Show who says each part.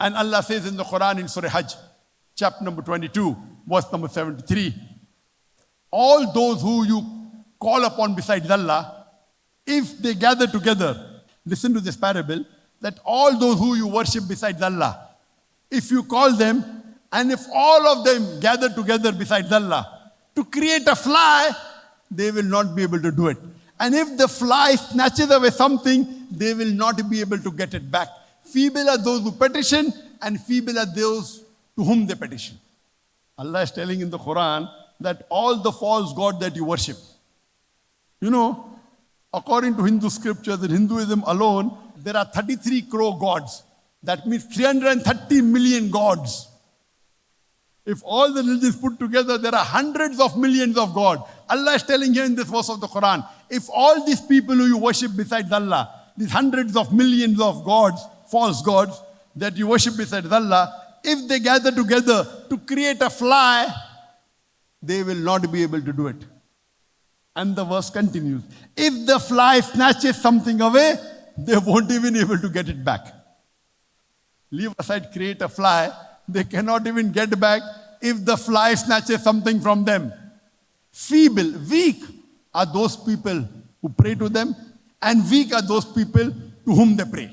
Speaker 1: And Allah says in the Quran in Surah Hajj, chapter number 22, verse number 73, all those who you call upon besides Allah, if they gather together, listen to this parable, that all those who you worship besides Allah, if you call them, and if all of them gather together besides Allah to create a fly, they will not be able to do it. And if the fly snatches away something, they will not be able to get it back. Feeble are those who petition, and feeble are those to whom they petition. Allah is telling in the Quran that all the false gods that you worship, according to Hindu scriptures, in Hinduism alone, there are 33 crore gods. That means 330 million gods. If all the religions put together, there are hundreds of millions of gods. Allah is telling here in this verse of the Quran, if all these people who you worship besides Allah, these hundreds of millions of gods, false gods, that you worship besides Allah, if they gather together to create a fly, they will not be able to do it. And the verse continues. If the fly snatches something away, they won't even be able to get it back. Leave aside create a fly, they cannot even get back if the fly snatches something from them. Feeble, weak are those people who pray to them, and weak are those people to whom they pray.